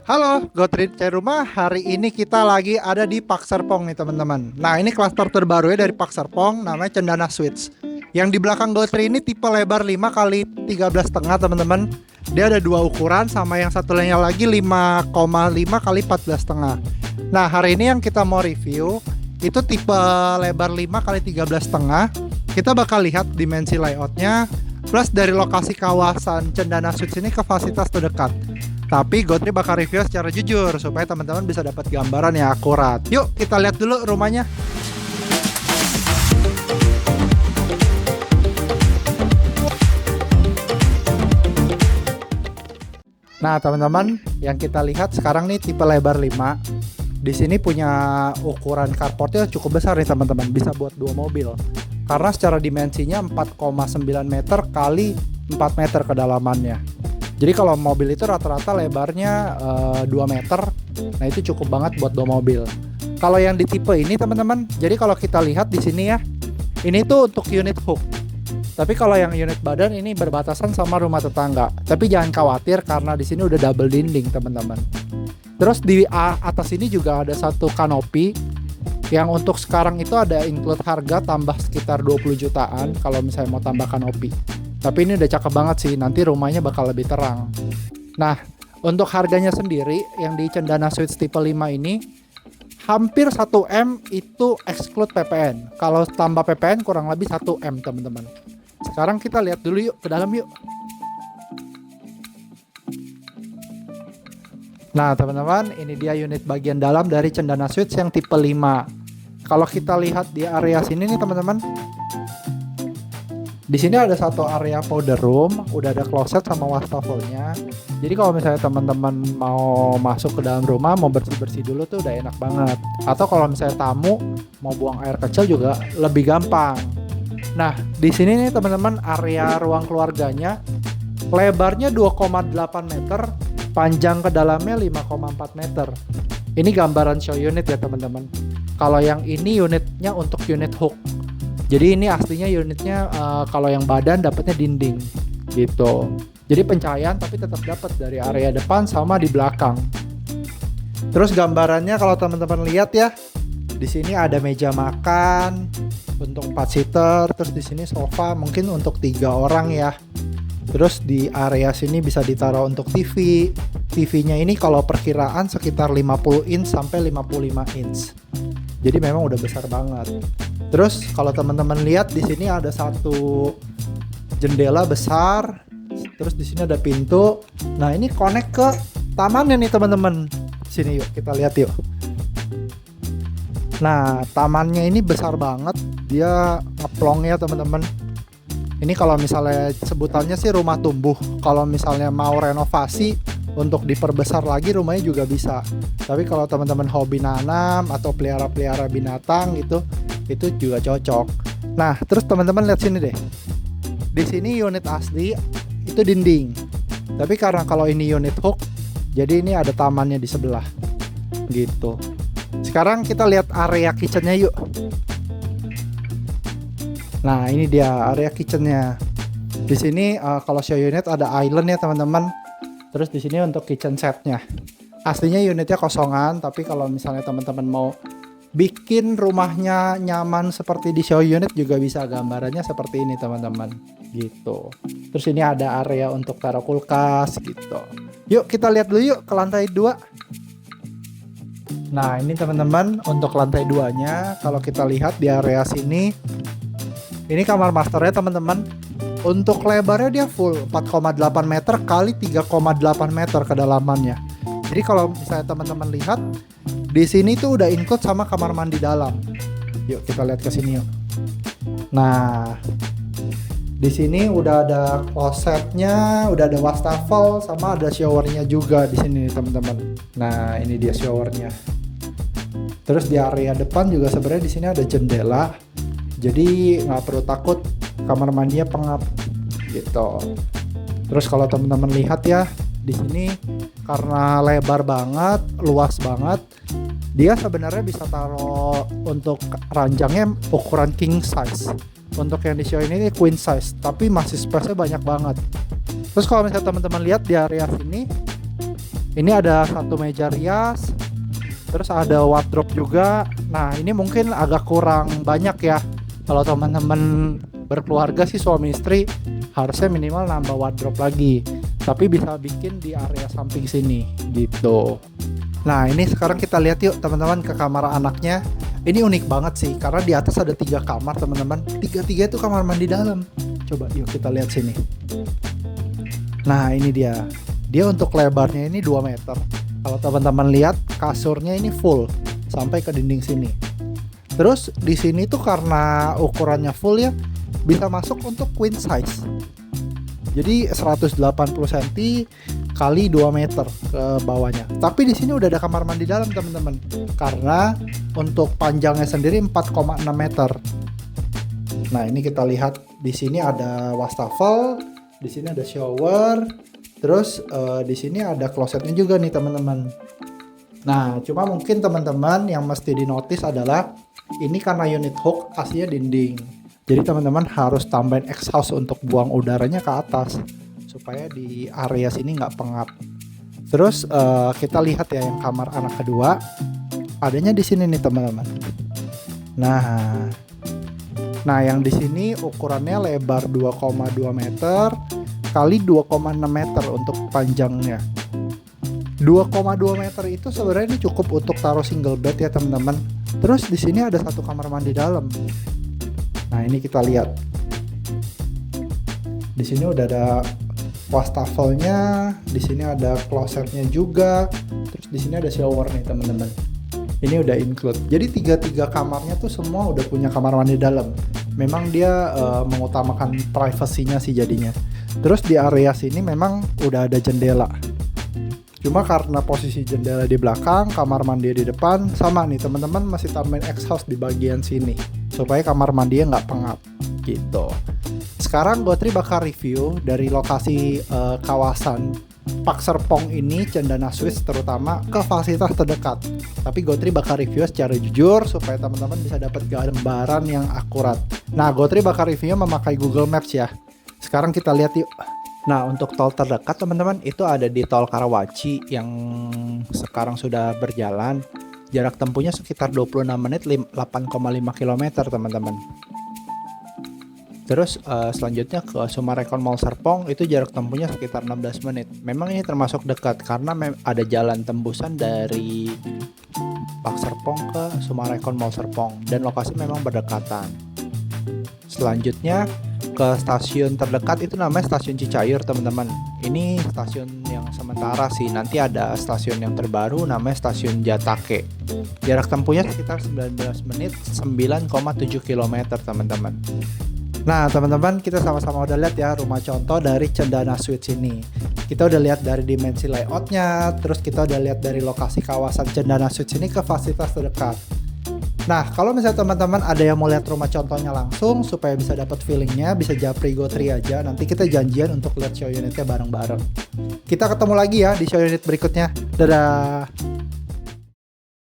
Halo, Gotrit cari rumah. Hari ini kita lagi ada di Pak Serpong nih teman-teman. Nah, ini klaster terbaru ya dari Pak Serpong, namanya Cendana Suites. Yang di belakang Gotri ini tipe lebar 5 kali 13,5 teman-teman. Dia ada dua ukuran, sama yang satu lainnya lagi 5,5 kali 14,5. Nah, hari ini yang kita mau review itu tipe lebar 5 kali 13,5. Kita bakal lihat dimensi layoutnya, plus dari lokasi kawasan Cendana Suites ini ke fasilitas terdekat. Tapi Gotri bakal review secara jujur supaya teman-teman bisa dapat gambaran yang akurat. Yuk kita lihat dulu rumahnya. Nah teman-teman, yang kita lihat sekarang nih tipe lebar 5. Di sini punya ukuran carportnya cukup besar nih teman-teman, bisa buat dua mobil. Karena secara dimensinya 4,9 meter kali 4 meter kedalamannya. Jadi kalau mobil itu rata-rata lebarnya 2 meter. Nah, itu cukup banget buat dua mobil. Kalau yang di tipe ini teman-teman, jadi kalau kita lihat di sini ya, ini tuh untuk unit hook. Tapi kalau yang unit badan ini berbatasan sama rumah tetangga. Tapi jangan khawatir karena di sini udah double dinding teman-teman. Terus di atas ini juga ada satu kanopi yang untuk sekarang itu ada include harga tambah sekitar 20 jutaan kalau misalnya mau tambah kanopi. Tapi ini udah cakep banget sih, nanti rumahnya bakal lebih terang. Nah, untuk harganya sendiri yang di Cendana Suites tipe 5 ini hampir 1M itu exclude PPN. Kalau tambah PPN kurang lebih 1M teman-teman. Sekarang kita lihat dulu yuk ke dalam yuk. Nah teman-teman, ini dia unit bagian dalam dari Cendana Suites yang tipe 5. Kalau kita lihat di area sini nih teman-teman, di sini ada satu area powder room, udah ada closet sama wastafelnya. Jadi kalau misalnya teman-teman mau masuk ke dalam rumah, mau bersih-bersih dulu tuh udah enak banget. Atau kalau misalnya tamu mau buang air kecil juga lebih gampang. Nah, di sini nih teman-teman area ruang keluarganya lebarnya 2,8 meter, panjang ke dalamnya 5,4 meter. Ini gambaran show unit ya teman-teman. Kalau yang ini unitnya untuk unit hook. Jadi ini aslinya unitnya kalau yang badan dapatnya dinding gitu. Jadi pencahayaan tapi tetap dapat dari area depan sama di belakang. Terus gambarannya kalau teman-teman lihat ya, di sini ada meja makan untuk 4 seater, terus di sini sofa mungkin untuk 3 orang ya. Terus di area sini bisa ditaruh untuk TV. TV-nya ini kalau perkiraan sekitar 50 inch sampai 55 inch. Jadi memang udah besar banget. Terus kalau teman-teman lihat di sini ada satu jendela besar. Terus di sini ada pintu. Nah, ini connect ke tamannya nih teman-teman. Sini yuk kita lihat yuk. Nah, tamannya ini besar banget. Dia ngeplong ya teman-teman. Ini kalau misalnya sebutannya sih rumah tumbuh. Kalau misalnya mau renovasi untuk diperbesar lagi rumahnya juga bisa. Tapi kalau teman-teman hobi nanam atau pelihara-pelihara binatang gitu, itu juga cocok. Nah, terus teman-teman lihat sini deh. Di sini unit asli itu dinding. Tapi karena kalau ini unit hook, jadi ini ada tamannya di sebelah. Gitu. Sekarang kita lihat area kitchennya yuk. Nah, ini dia area kitchennya. Di sini kalau show unit ada island ya teman-teman. Terus di sini untuk kitchen setnya. Aslinya unitnya kosongan, tapi kalau misalnya teman-teman mau bikin rumahnya nyaman seperti di show unit juga bisa, gambarannya seperti ini teman-teman. Gitu. Terus ini ada area untuk taruh kulkas gitu. Yuk kita lihat dulu yuk ke lantai 2. Nah, ini teman-teman untuk lantai 2-nya kalau kita lihat di area sini, ini kamar masternya teman-teman. Untuk lebarnya dia full 4,8 meter kali 3,8 meter kedalamannya. Jadi kalau misalnya teman-teman lihat di sini tuh udah include sama kamar mandi dalam. Yuk kita lihat ke sini yuk. Nah, di sini udah ada klosetnya, udah ada wastafel sama ada showernya juga di sini teman-teman. Nah, ini dia showernya. Terus di area depan juga sebenarnya di sini ada jendela. Jadi nggak perlu takut kamar mandinya pengap gitu. Terus kalau teman-teman lihat ya, di sini karena lebar banget, luas banget, dia sebenarnya bisa taruh untuk ranjangnya ukuran king size. Untuk yang di show ini queen size, tapi masih space-nya banyak banget. Terus kalau misalnya teman-teman lihat di area sini, Ini ada satu meja rias, terus ada wardrobe juga. Nah, ini mungkin agak kurang banyak ya. Kalau teman-teman berkeluarga sih suami istri harusnya minimal nambah wardrobe lagi. Tapi bisa bikin di area samping sini gitu. Nah, ini sekarang kita lihat yuk teman-teman ke kamar anaknya. Ini unik banget sih karena di atas ada 3 kamar teman-teman. Tiga itu kamar mandi dalam. Coba yuk kita lihat sini. Nah, ini dia. Dia untuk lebarnya ini 2 meter. Kalau teman-teman lihat kasurnya ini full sampai ke dinding sini. Terus di sini tuh karena ukurannya full ya, bisa masuk untuk queen size. Jadi 180 cm kali 2 meter ke bawahnya. Tapi di sini udah ada kamar mandi dalam teman-teman. Karena untuk panjangnya sendiri 4,6 meter. Nah, ini kita lihat di sini ada wastafel, di sini ada shower, terus di sini ada klosetnya juga nih teman-teman. Nah, cuma mungkin teman-teman yang mesti dinotis adalah ini karena unit hook aslinya dinding. Jadi teman-teman harus tambahin exhaust untuk buang udaranya ke atas supaya di area sini nggak pengap. Terus kita lihat ya yang kamar anak kedua, adanya di sini nih teman-teman. Nah yang di sini ukurannya lebar 2,2 meter kali 2,6 meter untuk panjangnya. 2,2 meter itu sebenarnya ini cukup untuk taruh single bed ya teman-teman. Terus di sini ada satu kamar mandi dalam. Nah, ini kita lihat. Di sini udah ada wastafelnya, di sini ada klosetnya juga. Terus di sini ada shower nih, teman-teman. Ini udah include. Jadi tiga kamarnya tuh semua udah punya kamar mandi dalam. Memang dia mengutamakan privasinya sih jadinya. Terus di area sini memang udah ada jendela. Cuma karena posisi jendela di belakang, kamar mandi di depan, sama nih teman-teman masih tambahin exhaust di bagian sini supaya kamar mandinya nggak pengap gitu. Sekarang Gotri bakal review dari lokasi kawasan Park Serpong ini, Cendana Suites terutama ke fasilitas terdekat. Tapi Gotri bakal review secara jujur supaya teman-teman bisa dapat gambaran yang akurat. Nah, Gotri bakal review memakai Google Maps ya. Sekarang kita lihat yuk. Nah, untuk tol terdekat teman-teman itu ada di tol Karawaci yang sekarang sudah berjalan. Jarak tempuhnya sekitar 26 menit 8,5 km teman-teman. Terus selanjutnya ke Sumarekon Mall Serpong itu jarak tempuhnya sekitar 16 menit. Memang ini termasuk dekat karena ada jalan tembusan dari Park Serpong ke Sumarekon Mall Serpong dan lokasi memang berdekatan. Selanjutnya ke stasiun terdekat itu namanya stasiun Cicayur teman-teman. Ini stasiun yang sementara sih, nanti ada stasiun yang terbaru namanya stasiun Jatake. Jarak tempuhnya sekitar 19 menit 9,7 km teman-teman. Nah teman-teman, kita sama-sama udah lihat ya rumah contoh dari Cendana Suites ini. Kita udah lihat dari dimensi layoutnya, terus kita udah lihat dari lokasi kawasan Cendana Suites ini ke fasilitas terdekat. Nah, kalau misalnya teman-teman ada yang mau lihat rumah contohnya langsung supaya bisa dapat feelingnya, bisa japri Gotri aja. Nanti kita janjian untuk lihat show unitnya bareng-bareng. Kita ketemu lagi ya di show unit berikutnya. Dadah!